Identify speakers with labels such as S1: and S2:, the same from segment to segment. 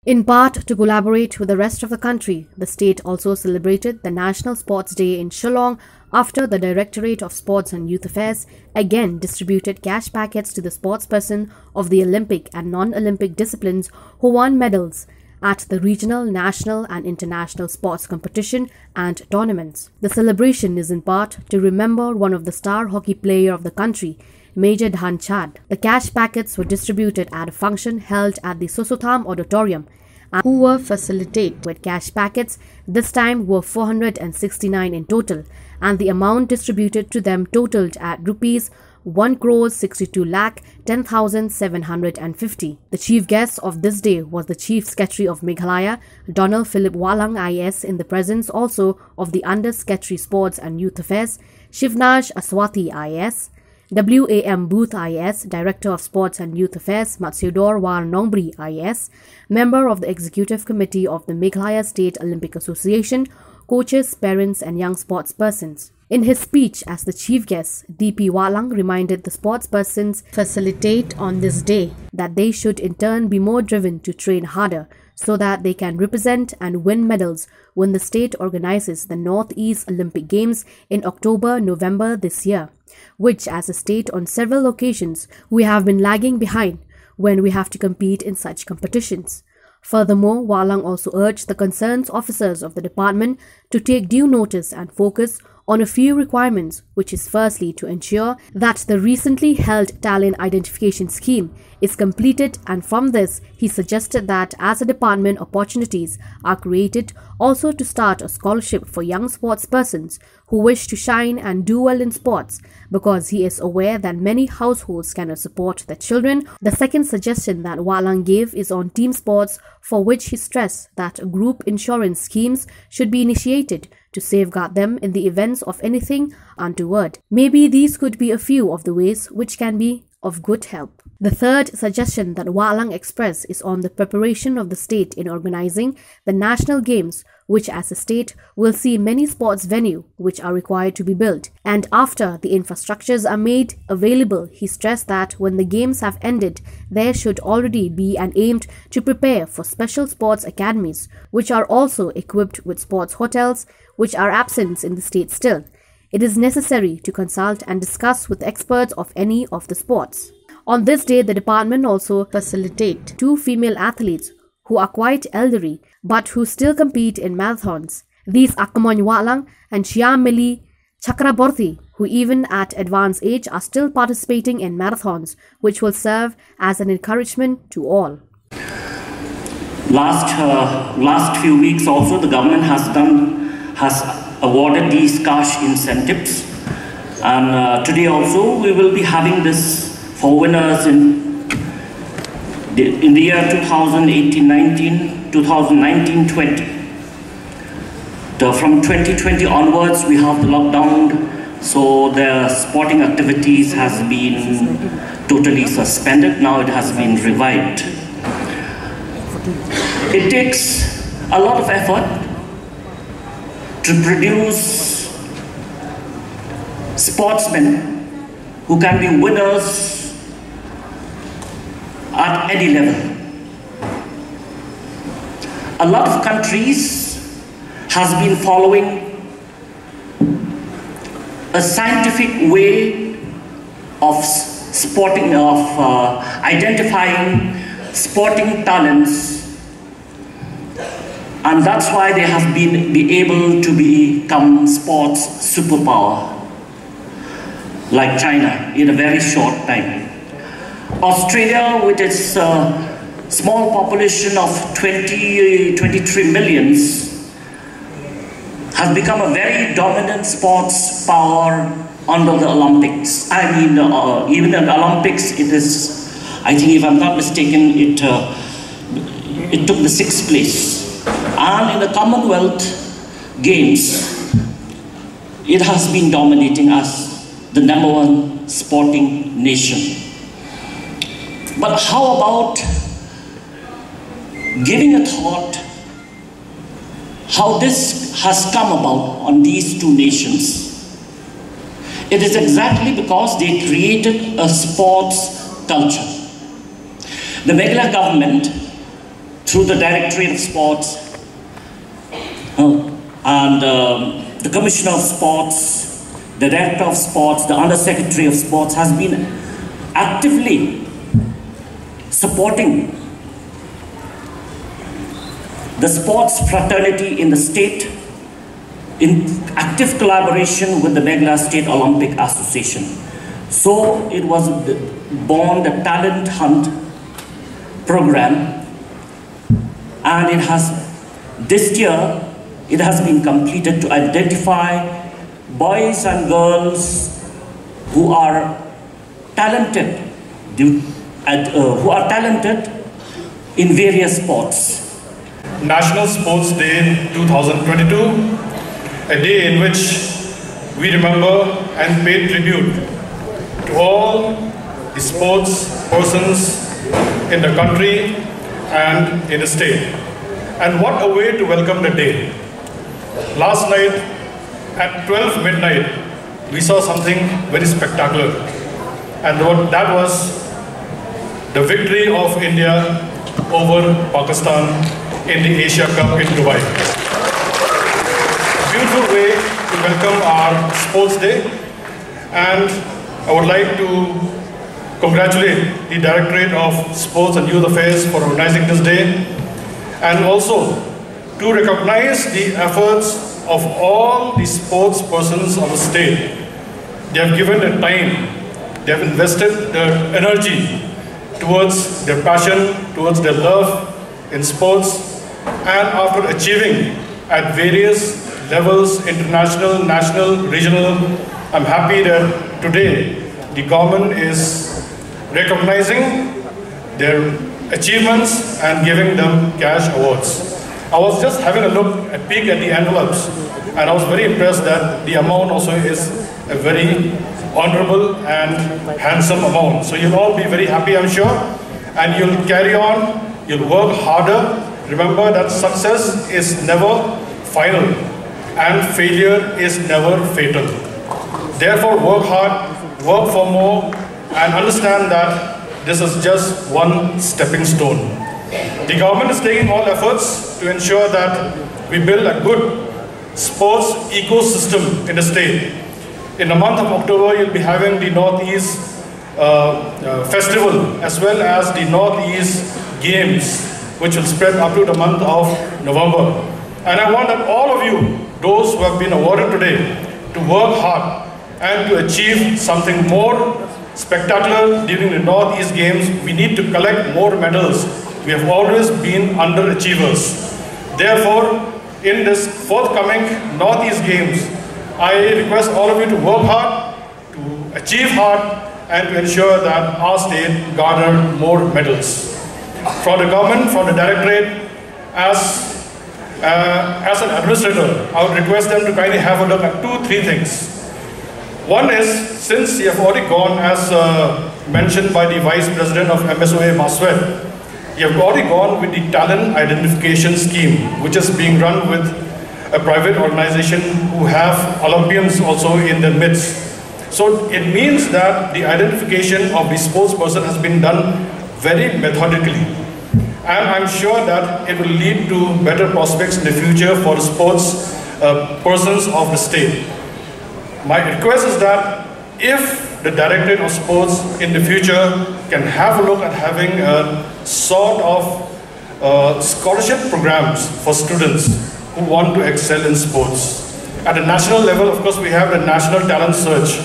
S1: In part, to collaborate with the rest of the country, the state also celebrated the National Sports Day in Shillong after the Directorate of Sports and Youth Affairs again distributed cash packets to the sportsperson of the Olympic and non-Olympic disciplines who won medals at the regional, national and international sports competition and tournaments. The celebration is in part to remember one of the star hockey player of the country, Major Dhyanchand. The cash packets were distributed at a function held at the Sosotham Auditorium, and who were facilitated with cash packets this time were 469 in total, and the amount distributed to them totaled at rupees 1,62,10,750. The chief guest of this day was the Chief Secretary of Meghalaya, Donald Philip Walang IS, in the presence also of the Under Secretary Sports and Youth Affairs, Shivnaj Aswati IS, WAM Booth IS, Director of Sports and Youth Affairs, Matsyodor War Nongbri IS, Member of the Executive Committee of the Meghalaya State Olympic Association, coaches, parents and young sportspersons. In his speech as the chief guest, DP Walang reminded the sportspersons facilitate on this day that they should in turn be more driven to train harder so that they can represent and win medals when the state organizes the Northeast Olympic Games in October-November this year, which as a state on several occasions we have been lagging behind when we have to compete in such competitions. Furthermore, Walang also urged the concerned officers of the department to take due notice and focus on a few requirements, which is firstly to ensure that the recently held talent identification scheme is completed, and from this he suggested that as a department opportunities are created also to start a scholarship for young sportspersons who wish to shine and do well in sports, because he is aware that many households cannot support their children. The second suggestion that Walang gave is on team sports, for which he stressed that group insurance schemes should be initiated to safeguard them in the events of anything untoward. Maybe these could be a few of the ways which can be of good help. The third suggestion that Walang expressed is on the preparation of the state in organizing the national games, which as a state will see many sports venues which are required to be built. And after the infrastructures are made available, he stressed that when the games have ended, there should already be an aim to prepare for special sports academies, which are also equipped with sports hotels, which are absent in the state still. It is necessary to consult and discuss with experts of any of the sports. On this day, the department also facilitated 2 female athletes who are quite elderly but who still compete in marathons. These are Kamon Walang and Shyamali Chakraborty, who even at advanced age are still participating in marathons, which will serve as an encouragement to all.
S2: Last few weeks also the government has awarded these cash incentives, and today also we will be having this for winners in the year 2018-19, 2019-20. From 2020 onwards we have the lockdown, so the sporting activities has been totally suspended. Now it has been revived. It takes a lot of effort to produce sportsmen who can be winners at any level. A lot of countries has been following a scientific way of identifying sporting talents, and that's why they have been able to become sports superpower, like China, in a very short time. Australia, with its small population of 23 millions, has become a very dominant sports power under the Olympics. I mean, even in the Olympics, it is, I think if I'm not mistaken, it took the 6th place. And in the Commonwealth Games, it has been dominating as the #1 sporting nation. But how about giving a thought how this has come about on these 2 nations? It is exactly because they created a sports culture. The Meghalaya government, through the Directorate of Sports and the Commissioner of Sports, the Director of Sports, the Under-Secretary of Sports has been actively supporting the sports fraternity in the state in active collaboration with the Meghalaya State Olympic Association. So it was born the Talent Hunt program, and it has, this year, it has been completed to identify boys and girls who are talented, in various sports.
S3: National Sports Day 2022, a day in which we remember and pay tribute to all the sports persons in the country and in the state. And what a way to welcome the day. Last night at 12 midnight, we saw something very spectacular. And that was the victory of India over Pakistan in the Asia Cup in Dubai. A beautiful way to welcome our Sports Day, and I would like to congratulate the Directorate of Sports and Youth Affairs for organizing this day, and also to recognize the efforts of all the sports persons of the state. They have given their time, they have invested their energy towards their passion, towards their love in sports, and after achieving at various levels, international, national, regional, I'm happy that today the government is recognizing their achievements and giving them cash awards. I was just having a peek at the envelopes, and I was very impressed that the amount also is a very honorable and handsome amount. So you'll all be very happy, I'm sure, and you'll carry on, you'll work harder. Remember that success is never final and failure is never fatal. Therefore, work hard, work for more, and understand that this is just one stepping stone. The government is taking all efforts to ensure that we build a good sports ecosystem in the state. In the month of October, you'll be having the Northeast Festival as well as the Northeast Games, which will spread up to the month of November. And I want that all of you, those who have been awarded today, to work hard and to achieve something more spectacular during the Northeast Games. We need to collect more medals. We have always been underachievers. Therefore, in this forthcoming Northeast Games, I request all of you to work hard, to achieve hard, and to ensure that our state garner more medals. From the government, from the directorate, as an administrator, I would request them to kindly have a look at 2-3 things. One is, since you have already gone, as mentioned by the Vice President of MSOA, Maswet, you have already gone with the talent identification scheme, which is being run with a private organization who have Olympians also in their midst. So it means that the identification of the sports person has been done very methodically. And I'm sure that it will lead to better prospects in the future for the sports persons of the state. My request is that if the Directorate of Sports in the future can have a look at having a sort of scholarship programs for students who want to excel in sports. At the national level, of course, we have the National Talent Search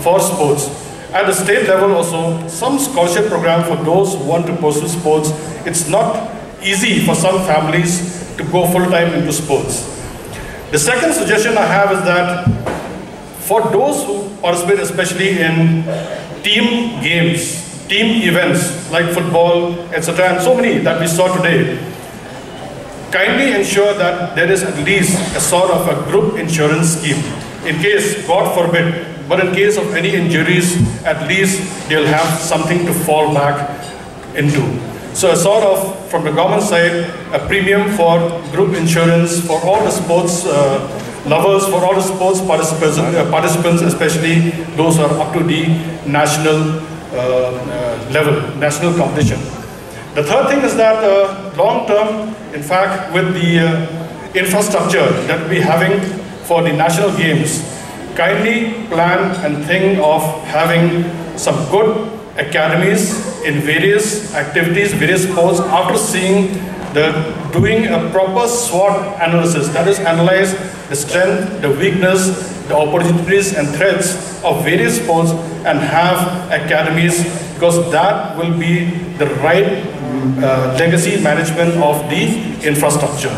S3: for sports. At the state level also, some scholarship program for those who want to pursue sports. It's not easy for some families to go full-time into sports. The second suggestion I have is that for those who participate especially in team games, team events like football, etc., and so many that we saw today, kindly ensure that there is at least a sort of a group insurance scheme. In case, God forbid, but in case of any injuries, at least they'll have something to fall back into. So a sort of, from the government side, a premium for group insurance for all the sports lovers, for all the sports participants, especially those who are up to the national level, national competition. The third thing is that long term, in fact, with the infrastructure that we'll be having for the national games, kindly plan and think of having some good academies in various activities, various sports, after seeing doing a proper SWOT analysis, that is, analyze the strength, the weakness, the opportunities and threats of various sports, and have academies, because that will be the right legacy management of the infrastructure.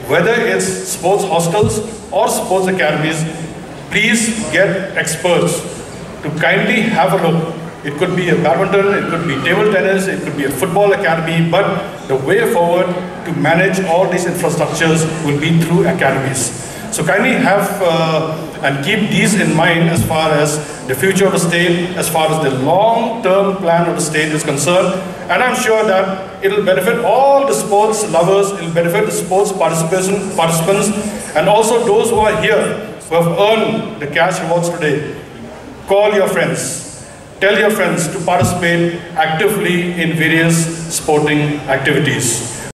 S3: Whether it's sports hostels or sports academies, please get experts to kindly have a look. It could be a badminton, it could be table tennis, it could be a football academy, but the way forward to manage all these infrastructures will be through academies. So kindly have and keep these in mind as far as the future of the state, as far as the long-term plan of the state is concerned. And I'm sure that it will benefit all the sports lovers, it will benefit the sports participants, and also those who are here, who have earned the cash rewards today. Call your friends. Tell your friends to participate actively in various sporting activities.